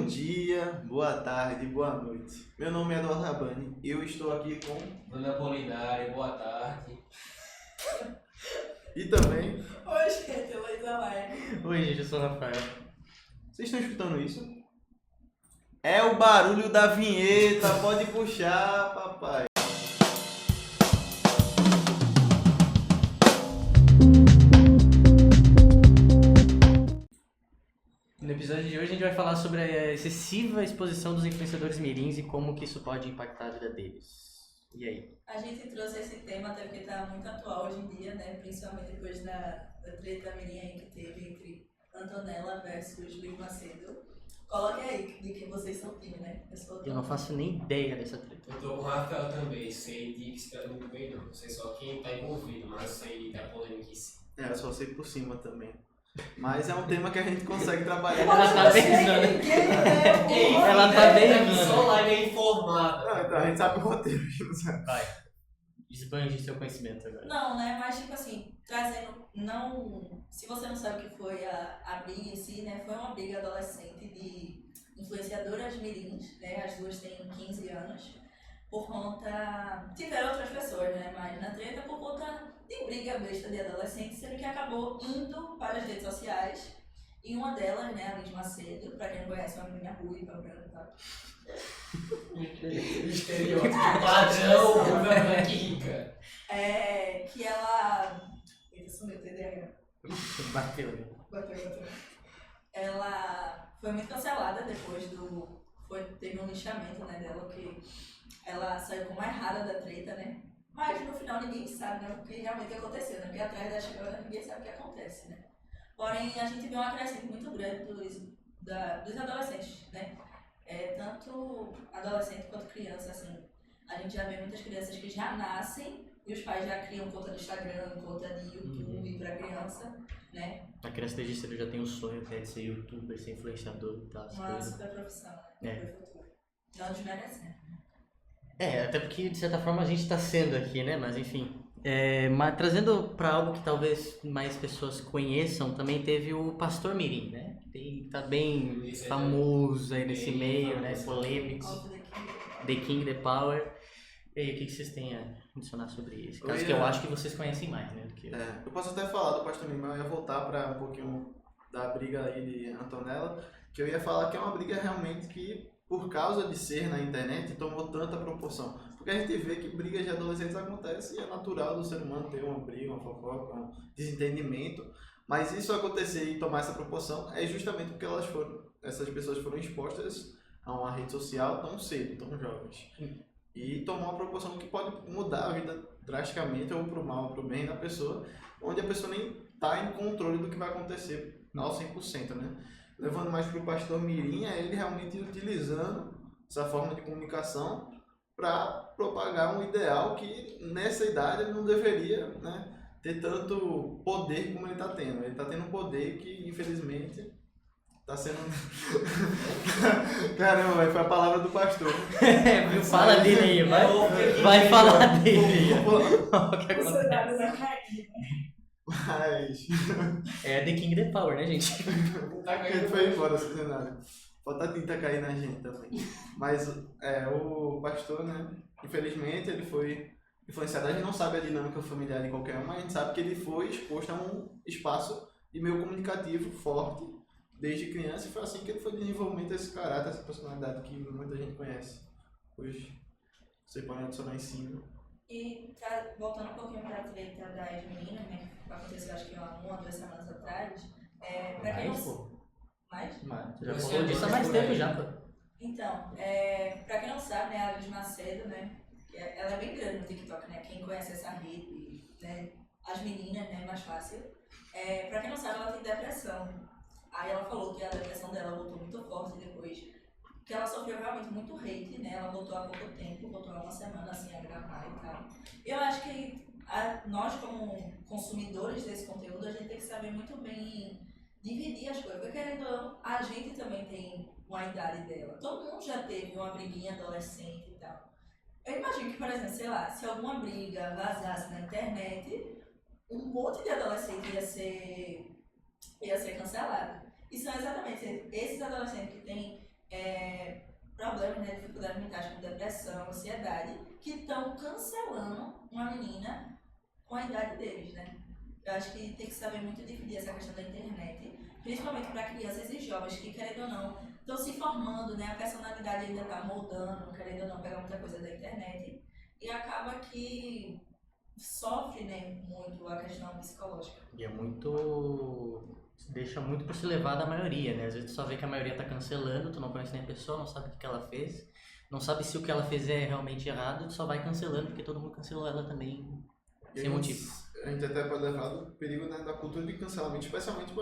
dia, boa tarde, boa noite. Meu nome é Eduardo Rabani e eu estou aqui com... Dona Polinária, boa tarde. E também... Oi, gente, eu sou a Maia. Oi, gente, eu sou o Rafael. Vocês estão escutando isso? É o barulho da vinheta, pode puxar, papai. No episódio de hoje a gente vai falar sobre a excessiva exposição dos influenciadores mirins e como que isso pode impactar a vida deles. E aí? A gente trouxe esse tema até porque está muito atual hoje em dia, né? Principalmente depois da treta mirim aí que teve entre Antonella versus Luiz Macedo. Coloque aí de quem vocês são time, né? Eu não faço nem ideia dessa treta. Eu tô com o Rafael também, sei de que se trata muito bem não. Não sei só quem tá envolvido, mas sei da polêmica em si. Eu só sei por cima também. Mas é um tema que a gente consegue trabalhar. Ela tá pensando. Ela tá bem. Só lá é informada. Não, então a gente sabe o roteiro. Não sabe. Vai. Esbanje seu conhecimento agora. Não, né? Mas tipo assim, trazendo. Não. Se você não sabe o que foi a briga em si, né? Foi uma briga adolescente de influenciadoras mirins, né? As duas têm 15 anos. Por conta. Tiveram outras pessoas, né? Mas na treta por conta de briga besta de adolescente, sendo que acabou indo para as redes sociais. E uma delas, né, a Liz Macedo, pra quem não conhece, é uma menina ruiva, branca, tá? Estereótipo padrão da Black rica. Que ela. Eita, sumiu o TDAH. Bateu, né? Bateu. Ela foi muito cancelada depois do. Teve um lixamento, né, dela, que ela saiu como a errada da treta, né? Mas no final ninguém sabe, né, o que realmente aconteceu, né? Porque atrás da câmera ninguém sabe o que acontece, né? Porém, a gente vê uma crescente muito grande dos adolescentes, né? Tanto adolescente quanto criança, assim. A gente já vê muitas crianças que já nascem e os pais já criam conta do Instagram, conta de YouTube pra criança, né? A criança desde cedo já tem um sonho que é de ser youtuber, ser influenciador e tal. Uma super profissão, né? Pro futuro. Não desmerecendo. Até porque de certa forma a gente tá sendo aqui, né? Mas enfim. Mas trazendo para algo que talvez mais pessoas conheçam, também teve o Pastor Mirim, né? Tá bem famoso aí nesse meio, né? Polêmico. The King, The Power. E aí, o que vocês têm a adicionar sobre isso? Caso que eu acho que vocês conhecem mais, né? Do que eu. Eu posso até falar do Pastor Mirim, mas eu ia voltar para um pouquinho da briga aí de Antonella, que eu ia falar que é uma briga realmente que, por causa de ser na internet, tomou tanta proporção. Porque a gente vê que brigas de adolescentes acontecem e é natural do ser humano ter uma briga, uma fofoca, um desentendimento. Mas isso acontecer e tomar essa proporção é justamente porque essas pessoas foram expostas a uma rede social tão cedo, tão jovens. E tomou uma proporção que pode mudar a vida drasticamente, ou pro mal ou pro bem da pessoa, onde a pessoa nem está em controle do que vai acontecer ao 100%, né? Levando mais para o Pastor Mirim, é ele realmente utilizando essa forma de comunicação para propagar um ideal que nessa idade ele não deveria, né, ter tanto poder como ele está tendo. Ele está tendo um poder que infelizmente está sendo... Caramba, foi a palavra do pastor. Viu? Fala dele aí, vai falar dele aí. O que O cenário vai cair. Mas... É The King, The Power, né, gente? Ele foi embora esse cenário. Falta a tinta cair na gente também. Mas o pastor, né? Infelizmente ele foi influenciado. A gente não sabe a dinâmica familiar de qualquer um, mas a gente sabe que ele foi exposto a um espaço de meio comunicativo forte desde criança, e foi assim que ele foi desenvolvendo esse caráter, essa personalidade que muita gente conhece. Hoje você pode adicionar em cima. E voltando um pouquinho para a treta das meninas, né? Que aconteceu acho que uma ou 2 semanas atrás. Pra quem não... Mais? Já falou disso há mais tempo já, pô. Então, pra quem não sabe, né, a Liz Macedo, né, ela é bem grande no TikTok, né, quem conhece essa rede, né, as meninas, né, mais fácil. Pra quem não sabe, ela tem depressão. Aí ela falou que a depressão dela voltou muito forte depois, que ela sofreu realmente muito hate, né, ela voltou há pouco tempo, voltou há uma semana assim a gravar e tal. Eu acho que nós como consumidores desse conteúdo, a gente tem que saber muito bem dividir as coisas, porque querendo ou não, a gente também tem uma idade dela. Todo mundo já teve uma briguinha adolescente e tal. Eu imagino que, por exemplo, sei lá, se alguma briga vazasse na internet, um monte de adolescente ia ser cancelado. E são exatamente esses adolescentes que têm sociedade que estão cancelando uma menina com a idade deles, né? Eu acho que tem que saber muito dividir essa questão da internet, principalmente para crianças e jovens que, querendo ou não, estão se formando, né? A personalidade ainda está moldando, querendo ou não, pegar muita coisa da internet e acaba que sofre, né, muito a questão psicológica. E é muito... deixa muito por se levar da maioria, né? Às vezes tu só vê que a maioria tá cancelando, tu não conhece nem a pessoa, não sabe o que ela fez, não sabe se o que ela fez é realmente errado, tu só vai cancelando porque todo mundo cancelou ela também, sem motivo. A gente até pode levar do perigo, né, da cultura de cancelamento, especialmente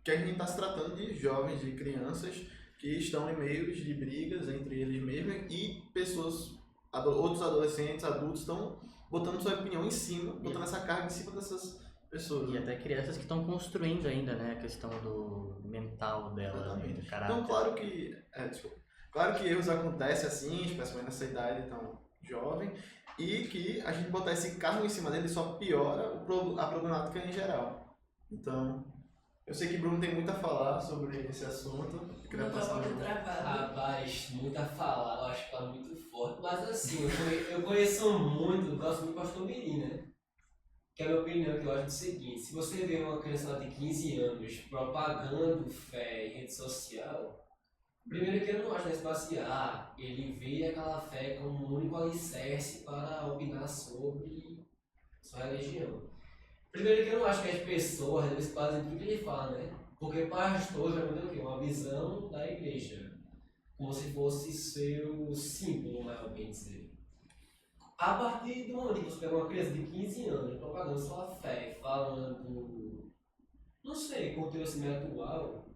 que a gente está se tratando de jovens, de crianças que estão em meios de brigas entre eles mesmos e pessoas, outros adolescentes, adultos, estão botando sua opinião em cima, botando essa carga em cima dessas pessoas. E até crianças que estão construindo ainda, né, a questão do mental dela, né, do caráter. Então, claro que erros acontecem assim, especialmente nessa idade tão jovem, e que a gente botar esse cargo em cima dele só piora a problemática em geral. Então, eu sei que Bruno tem muito a falar sobre esse assunto. Eu queria passar Rapaz, muito a falar, eu acho que tá muito forte. Mas assim, eu conheço muito, eu gosto muito do pastor Mirim, né? Que é a minha opinião, que eu acho o seguinte: se você vê uma criança lá de 15 anos propagando fé em rede social, primeiro que eu não acho nesse ele vê aquela fé como um único alicerce para opinar sobre sua religião. Primeiro que eu não acho que as pessoas devem se basear em tudo que ele fala, né? Porque pastor geralmente é o quê? Uma visão da igreja, como se fosse seu símbolo, maior bem dizer. A partir do momento que você pega uma criança de 15 anos propagando sua fé, falando, não sei, conteúdo atual,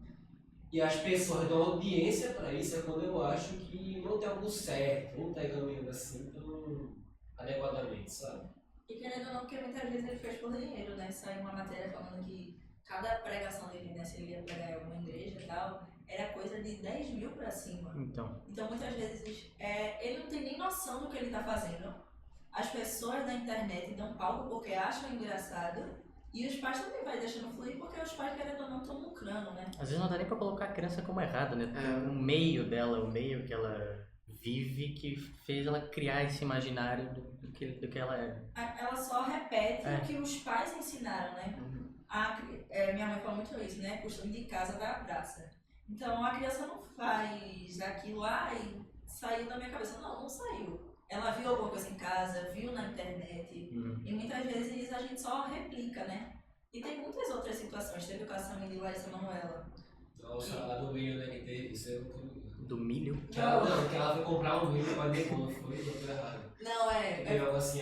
e as pessoas dão audiência para isso, é quando eu acho que não tem algo certo, não está caminhando assim tão adequadamente, sabe? E querendo ou não, porque muitas vezes ele fez por dinheiro, né? Saiu uma matéria falando que cada pregação dele, né, se ele ia pregar em alguma igreja e tal, era coisa de 10 mil pra cima. Então muitas vezes, ele não tem nem noção do que ele tá fazendo. As pessoas da internet dão palco porque acham engraçado. E os pais também vai deixando fluir porque os pais, querendo ou não, estão lucrando, né? às vezes não dá nem pra colocar a criança como errado, né? Porque o meio dela, o meio que ela vive, que fez ela criar esse imaginário do que ela é. Ela só repete o que os pais ensinaram, né? Minha mãe fala muito isso, né? Costume de casa vai à praça. Então a criança não faz aquilo lá e saiu da minha cabeça. Não saiu. Ela viu alguma coisa em casa, viu na internet. E muitas vezes a gente só replica, né? E tem muitas outras situações. Teve o caso também de Larissa Manoela. Nossa, a do milho, né, que teve, isso eu não tô... Do milho? Que ela foi comprar um milho para vender quando foi, eu tô errado. Não, Teve algo assim,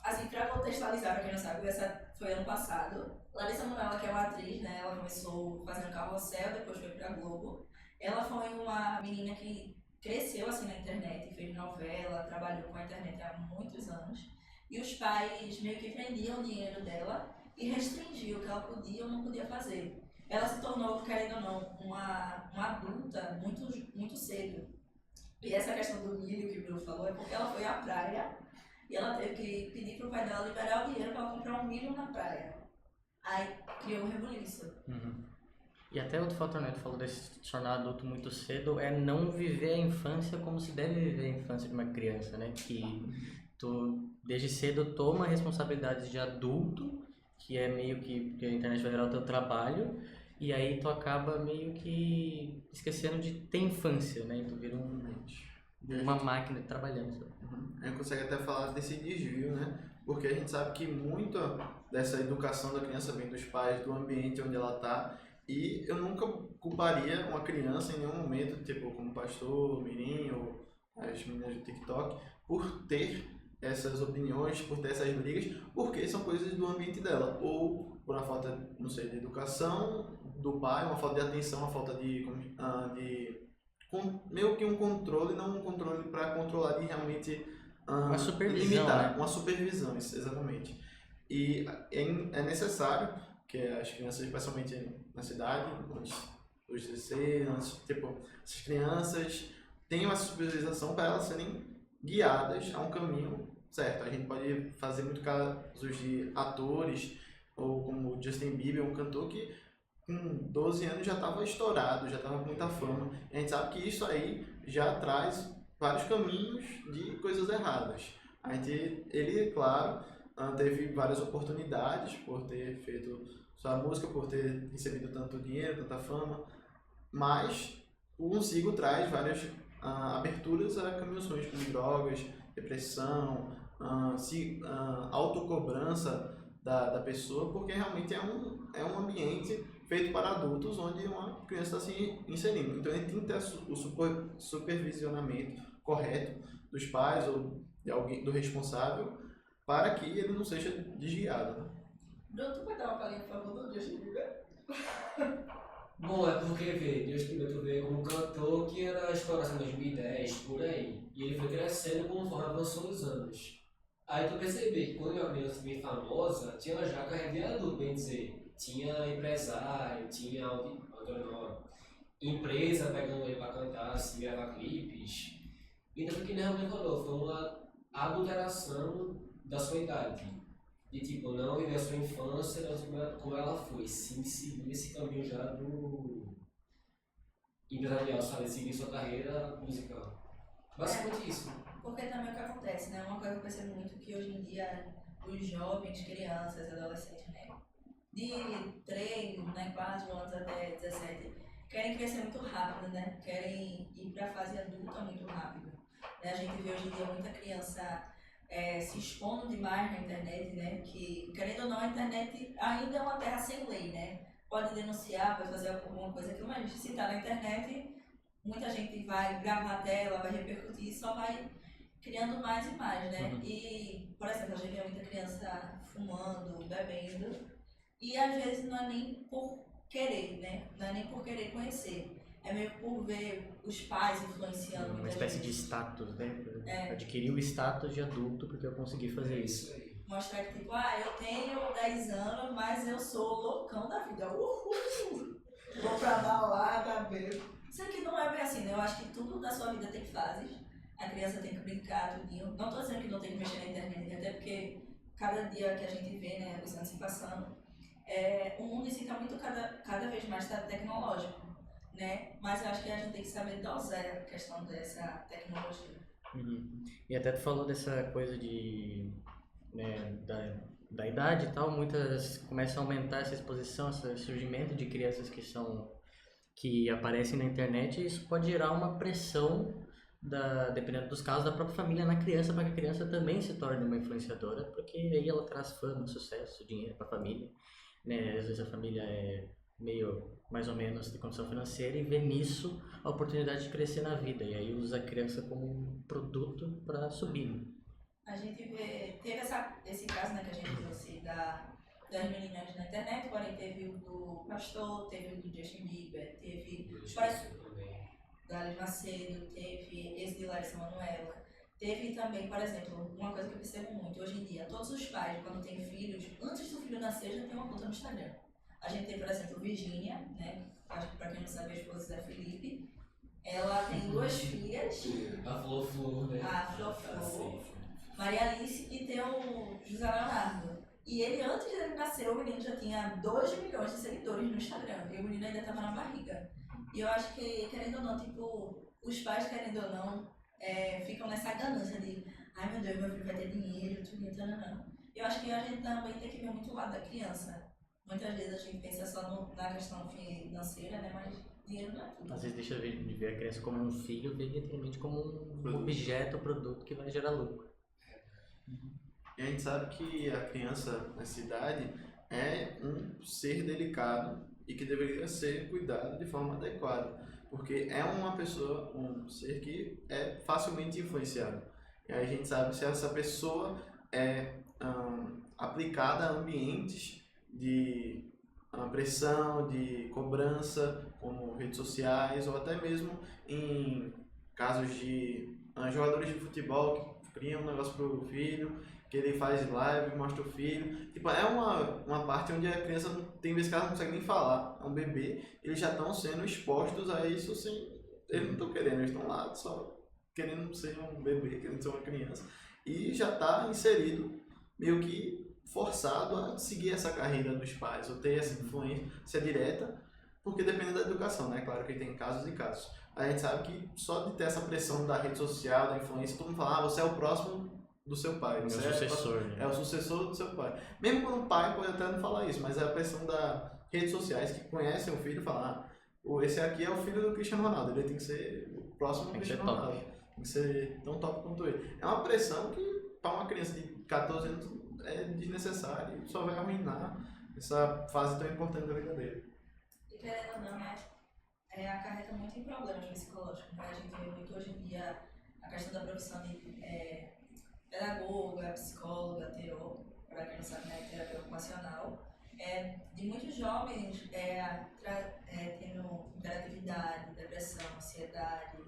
Assim, pra contextualizar, pra quem não sabe, essa foi ano passado. Larissa Manoela, que é uma atriz, né? Ela começou fazendo Carrossel, depois foi pra Globo. Ela foi uma menina que cresceu assim na internet, fez novela, trabalhou com a internet há muitos anos. E os pais meio que prendiam o dinheiro dela e restringiam o que ela podia ou não podia fazer. Ela se tornou, querendo ou não, uma adulta muito cedo. E essa questão do milho que o Bruno falou é porque ela foi à praia e ela teve que pedir pro pai dela liberar o dinheiro para ela comprar um milho na praia. Aí criou um rebuliço. E até outro fator, né? Tu falou desse se tornar adulto muito cedo, é não viver a infância como se deve viver a infância de uma criança, né? Que tu, desde cedo, toma responsabilidades de adulto, que é meio que a internet vai virar o teu trabalho, e aí tu acaba meio que esquecendo de ter infância, né? E tu vira uma máquina trabalhando. A gente consegue até falar desse desvio, né? Porque a gente sabe que muito dessa educação da criança vem dos pais, do ambiente onde ela está. E eu nunca culparia uma criança em nenhum momento, tipo como o pastor Mirim ou as meninas do TikTok, por ter essas opiniões, por ter essas brigas, porque são coisas do ambiente dela. Ou por uma falta, não sei, de educação do pai, uma falta de atenção, uma falta de meio que um controle, não um controle para controlar e realmente uma supervisão, limitar, né? uma supervisão, exatamente. E é necessário que as crianças, especialmente na cidade, os 16 anos, tipo, essas crianças tenham essa supervisação para elas serem guiadas a um caminho certo. A gente pode fazer muito casos de atores, ou como o Justin Bieber, um cantor que com 12 anos já estava estourado, já estava com muita fama. A gente sabe que isso aí já traz vários caminhos de coisas erradas. Ele, claro, teve várias oportunidades por ter feito sua música, por ter recebido tanto dinheiro, tanta fama, mas o Consigo traz várias aberturas a caminhos ruins, como drogas, depressão, autocobrança da pessoa, porque realmente é um ambiente feito para adultos onde uma criança está se inserindo. Então ele tem que ter o supervisionamento correto dos pais ou de alguém, do responsável, para que ele não seja desviado. Né? Bruno, tu pode dar uma palhinha, por favor, do Justin Bieber? Bom, é porque, Justin Bieber tu veio como cantor que era exploração em 2010, por aí. E ele foi crescendo conforme avançou os anos. Aí tu percebeu que quando uma criança bem famosa, tinha já carreira de adulto, bem dizer. Tinha empresário, tinha empresa pegando ele pra cantar, assim, gravar clipes. Então foi o que ele realmente falou, foi uma adulteração da sua idade. De tipo, não viver a sua infância como ela foi, sim seguir esse caminho já do empresarial, sabe? Seguir sua carreira musical. Basicamente isso. Porque também o que acontece, né? Uma coisa que eu percebo muito que hoje em dia os jovens, crianças, adolescentes, né? De 3, né, 4 anos até 17, querem crescer muito rápido, né? Querem ir para a fase adulta muito rápido. Né? A gente vê hoje em dia muita criança se expondo demais na internet, né? Que, querendo ou não, a internet ainda é uma terra sem lei, né? Pode denunciar, pode fazer alguma coisa aqui, mas se está na internet, muita gente vai gravar a tela, vai repercutir e só vai criando mais e mais, né? Uhum. E, por exemplo, a gente vê muita criança fumando, bebendo, e às vezes não é nem por querer, né? Não é nem por querer conhecer. É meio por ver os pais influenciando. Uma muitas espécie de vezes. status, né? Adquirir o status de adulto porque eu consegui fazer isso. aí. Mostrar que, tipo, eu tenho 10 anos, mas eu sou loucão da vida. Uhul! Vou pra balada, bebo. Isso aqui não é bem assim, né? Eu acho que tudo da sua vida tem fases. A criança tem que brincar, tudinho. Não tô dizendo que não tem que mexer na internet, até porque cada dia que a gente vê, né, os anos se passando, o mundo em si tá muito cada vez mais tecnológico, né? Mas eu acho que a gente tem que saber dosar a questão dessa tecnologia. Uhum. E até tu falou dessa coisa de da idade e tal, muitas começam a aumentar essa exposição, esse surgimento de crianças que aparecem na internet, e isso pode gerar uma pressão dependendo dos casos da própria família na criança, para que a criança também se torne uma influenciadora, porque aí ela traz fama, sucesso, dinheiro para a família, né? Às vezes a família é meio mais ou menos de condição financeira e vê nisso a oportunidade de crescer na vida, e aí usa a criança como um produto para subir. A gente teve esse caso, né, que a gente trouxe das meninas na internet, porém teve o do pastor, teve o do Justin Bieber, teve da Alice Macedo, teve esse de Larissa Manoela. Teve também, por exemplo, uma coisa que eu percebo muito hoje em dia, todos os pais, quando têm filhos, antes do filho nascer, já tem uma conta no Instagram. A gente tem, por exemplo, Virgínia, né? Acho que pra quem não sabe, a esposa da Felipe. Ela tem 2 filhas. A Flo-Flo, né? A Flo-Flo, Maria Alice, e tem o José Leonardo. E ele, antes dele nascer, o menino já tinha 2 milhões de seguidores no Instagram. E o menino ainda estava na barriga. E eu acho que, querendo ou não, tipo, os pais, querendo ou não, ficam nessa ganância de ai meu Deus, meu filho vai ter dinheiro, tudo, não. Eu acho que a gente também tem que ver muito o lado da criança. Muitas vezes a gente pensa só na questão financeira, né? Mas dinheiro não é tudo. Às vezes deixa de ver a criança como um filho, vê literalmente como um objeto, produto que vai gerar lucro. E a gente sabe que a criança nessa idade é um ser delicado e que deveria ser cuidado de forma adequada, porque é uma pessoa, um ser que é facilmente influenciado. E aí a gente sabe se essa pessoa é aplicada a ambientes de pressão, de cobrança, como redes sociais, ou até mesmo em casos de jogadores de futebol que criam um negócio para o filho, que ele faz live, mostra o filho. Tipo, é uma parte onde a criança, tem vezes que ela não consegue nem falar, é um bebê, eles já estão sendo expostos a isso sem... Eles não estão querendo, eles estão lá só querendo ser um bebê, querendo ser uma criança. E já está inserido, meio que forçado a seguir essa carreira dos pais, ou ter essa influência direta, porque depende da educação, né? Claro que tem casos e casos. a gente sabe que só de ter essa pressão da rede social, da influência, todo mundo fala, você é o próximo do seu pai. Você o sucessor, né? É o sucessor do seu pai. Mesmo quando o pai pode até não falar isso, mas é a pressão das redes sociais que conhecem o filho e falam, esse aqui é o filho do Cristiano Ronaldo, ele tem que ser o próximo do Cristiano Ronaldo. Tem que ser tão top quanto ele. É uma pressão que, para uma criança de 14 anos, é desnecessária e só vai arruinar essa fase tão importante da vida dele. E querendo ou não, né? Acarreta muito em problemas psicológicos. Né? A gente vê muito hoje em dia a questão da profissão de pedagoga, psicóloga, TO, para quem não sabe, né, terapia ocupacional, de muitos jovens tendo hiperatividade, depressão, ansiedade.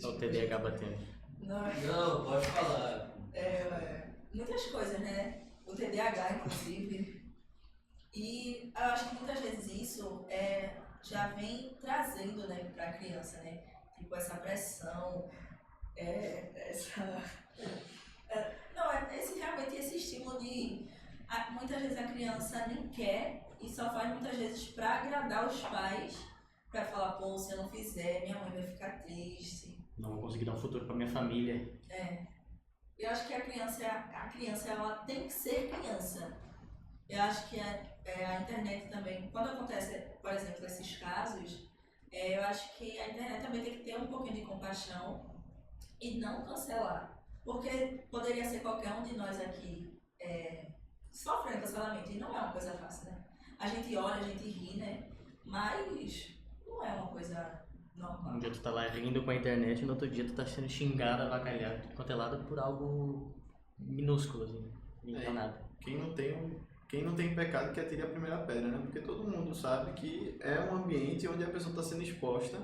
O TDAH batendo. Não, pode falar. Muitas coisas, né? O TDAH, inclusive. E eu acho que muitas vezes isso já vem trazendo, né, para a criança, né? Tipo, essa pressão, realmente esse estímulo de... muitas vezes a criança nem quer e só faz muitas vezes para agradar os pais, para falar, pô, se eu não fizer, minha mãe vai ficar triste. Não vou conseguir dar um futuro para minha família. Eu acho que a criança ela tem que ser criança. Eu acho que a internet também, quando acontece, por exemplo, esses casos, eu acho que a internet também tem que ter um pouquinho de compaixão e não cancelar. Porque poderia ser qualquer um de nós aqui sofrendo cancelamento, e não é uma coisa fácil, né? A gente olha, a gente ri, né? Mas não é uma coisa normal. Um dia tu tá lá rindo com a internet e no outro dia tu tá sendo xingado, avacalhado, contelado por algo minúsculo, assim, não é nada. Quem não tem pecado que atire a primeira pedra, né? Porque todo mundo sabe que é um ambiente onde a pessoa está sendo exposta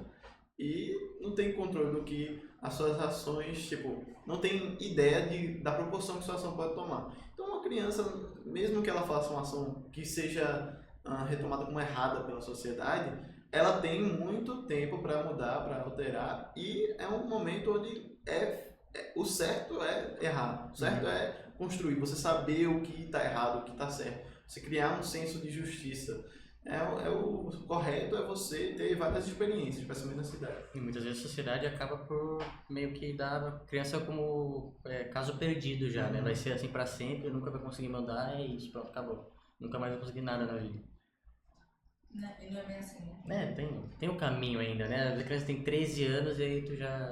e não tem controle do que as suas ações, tipo, não tem ideia da proporção que sua ação pode tomar. Então uma criança, mesmo que ela faça uma ação que seja retomada como errada pela sociedade, ela tem muito tempo para mudar, para alterar, e é um momento onde o certo é errar, o certo é construir, você saber o que está errado, o que está certo, você criar um senso de justiça. O correto é você ter várias experiências, especialmente na cidade. E muitas vezes a sociedade acaba por meio que dar a criança como caso perdido já, né? Vai ser assim para sempre, nunca vai conseguir mandar, é isso, pronto, acabou. Nunca mais vai conseguir nada na vida. Não é bem assim, né? Tem o caminho ainda, né? A criança tem 13 anos e aí tu já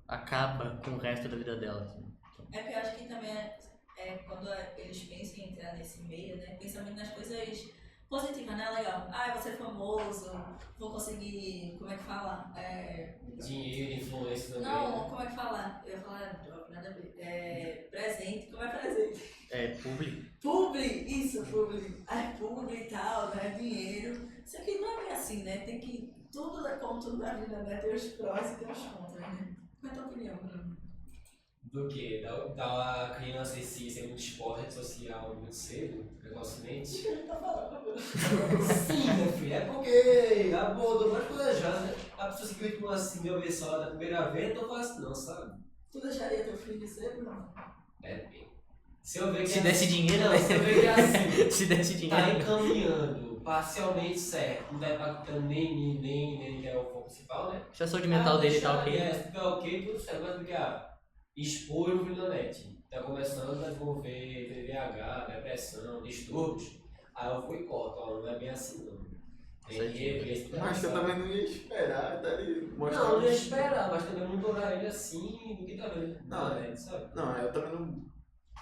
acaba com o resto da vida dela. Assim. Porque eu acho que também quando eles pensam em entrar nesse meio, né? Pensamento nas coisas positivas, né? Legal. Eu vou ser famoso, vou conseguir, como é que fala? Dinheiro, influência também. Não, como é que fala? Eu ia falar droga, nada a ver. Presente, como é presente? Publi. Isso, publi. Publi e tal, né? Dinheiro. Isso aqui não é bem assim, né? Tem que, como tudo na vida, né? Tem os prós e tem os contras, né? Qual é a tua opinião, Bruno? Do que? Da criança em si ser muito exposta à rede social muito cedo, precocemente? O que a gente tá falando? Sim, meu filho, é porque abordou mais coisa já, né? A pessoa simplesmente assim, meu ver só da primeira vez, não faz não, sabe? Tu deixaria teu filho ser, Bruno? Bem. Se eu ver que Se desse dinheiro, não, né? se eu ver que é assim, Se desse dinheiro. tá encaminhando parcialmente certo, não tá impactando nem mim, nem que é o foco principal, né? Se a saúde mental dele tá ok. Se tá ok, tudo certo, mas porque expor o filho na net, tá começando a desenvolver TDAH, depressão, distúrbios, aí eu vou e corto, não é bem assim não. Tem que rever esse Mas eu também não ia esperar até ele mostrar. Não ia esperar, mas também monitorar ele assim, do que tá vendo na net, sabe? Não, eu também não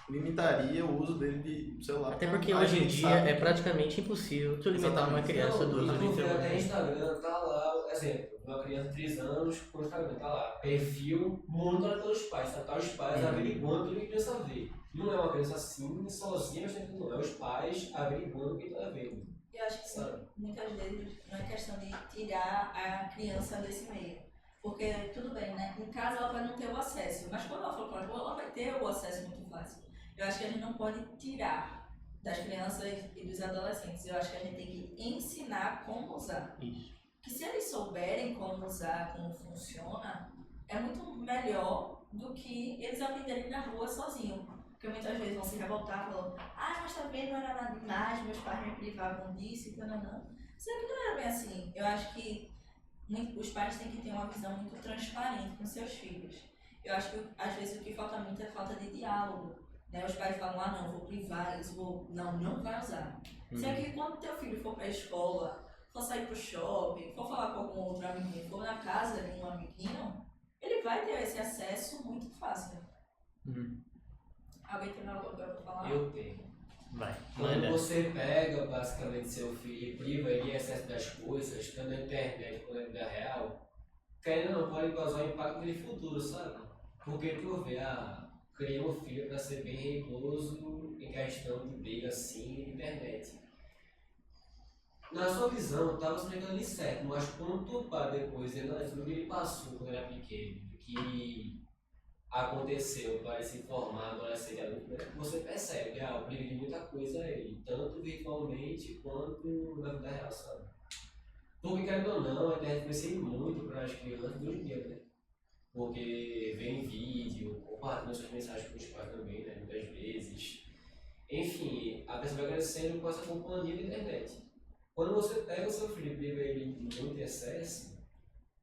limitaria o uso dele de celular. Até porque hoje em dia é praticamente impossível tu limitar uma criança do uso de Instagram. Até internet. Instagram tá lá, exemplo, uma criança de 3 anos com o Instagram, tá lá, perfil monitorado pelos pais, tá os pais averiguando o que a criança vê. Não é uma criança assim, sozinha, mas não é os pais averiguando o que ela tá vendo. Eu acho que muitas vezes não é questão de tirar a criança desse meio. Porque, tudo bem, né? Em casa ela vai não ter o acesso, mas quando ela for para a rua, ela vai ter o acesso muito fácil. Eu acho que a gente não pode tirar das crianças e dos adolescentes. Eu acho que a gente tem que ensinar como usar. Isso. Que se eles souberem como usar, como funciona, é muito melhor do que eles aprenderem na rua sozinhos. Porque muitas vezes vão se revoltar falando, mas tá vendo, não era nada demais, meus pais me privavam disso e tal, não. Isso aqui não era bem assim. Eu acho que os pais têm que ter uma visão muito transparente com seus filhos. Eu acho que às vezes o que falta muito é falta de diálogo. Né? Os pais falam, não, vou privar isso, não vai usar. Sendo que quando teu filho for para a escola, for sair pro shopping, for falar com algum outro amiguinho, for na casa de um amiguinho, ele vai ter esse acesso muito fácil. Alguém tem algo para falar? Eu tenho. Vai. Quando você pega basicamente seu filho e priva ele de acesso das coisas, tanto na internet quanto na vida real, querendo ou não pode causar um impacto de futuro, sabe? Porque tu vê, criei um filho para ser bem recluso em questão de briga assim na internet. Na sua visão, estava se brincando de certo, mas quando tu pá depois, o que ele passou quando era pequeno, que aconteceu para se formar adolescente adulto, né? Você percebe o perigo de muita coisa aí, tanto virtualmente quanto na vida real, sabe? Porque, querendo ou não, a internet influencia muito para as crianças do dia, né? Porque vem vídeo, compartilha suas mensagens com os pais também, né? Muitas vezes. Enfim, a pessoa vai crescendo com essa companhia da internet. Quando você pega o seu filho e priva ele de muito excesso,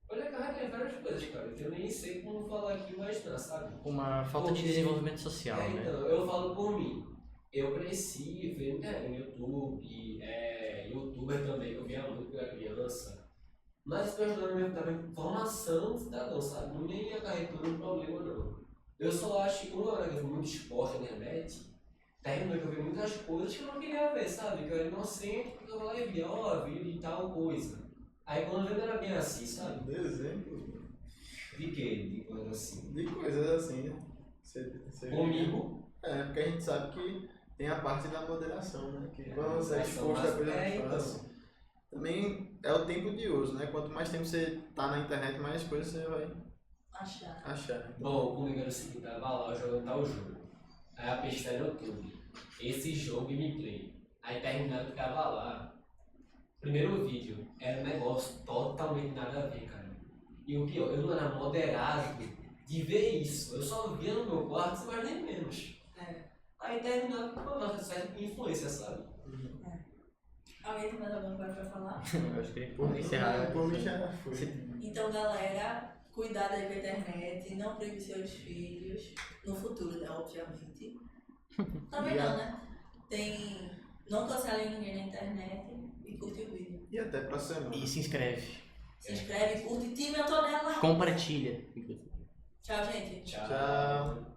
olha, cara, tem várias coisas, cara, que eu nem sei como falar aqui, mas não, sabe? Uma falta de desenvolvimento social, né? Então, eu falo por mim. Eu cresci vendo no YouTube, youtuber também, que eu via muito quando era criança. Mas isso me ajudou na minha formação de cidadão, sabe? Não me acarretou nenhum problema, não. Eu só acho que, como eu era muito esporte na internet, terminou que eu vi muitas coisas que eu não queria ver, sabe? Que eu era inocente, porque eu lá e via, vídeo de tal coisa. Aí quando eu não era bem assim, sabe? De exemplo. De quê? De coisas assim. De coisas assim, né? Você Comigo? porque a gente sabe que tem a parte da moderação, né? Que quando você é exposto a coisa muito fácil. Também é o tempo de uso, né? Quanto mais tempo você tá na internet, mais coisas você vai achar. Então, Bom, comigo era o seguinte, tava lá jogando tal jogo. Aí a pesquisa no YouTube. Esse jogo gameplay. Aí terminado que tava lá. Primeiro vídeo era um negócio totalmente nada a ver, cara. E o pior, eu não era moderado de ver isso. Eu só via no meu quarto, mas nem menos. Aí terminado com uma certa influência, sabe? Alguém tem mais alguma coisa para falar? Eu acho que por encerrar. por mim já foi. Então, galera, cuidado aí com a internet, não prive seus filhos, no futuro, né, obviamente. Também não, né? Não cancelem ninguém na internet e curte o vídeo. E até pra semana. E se inscreve. Se inscreve, curte, time Antonella. Compartilha. Tchau, gente. Tchau.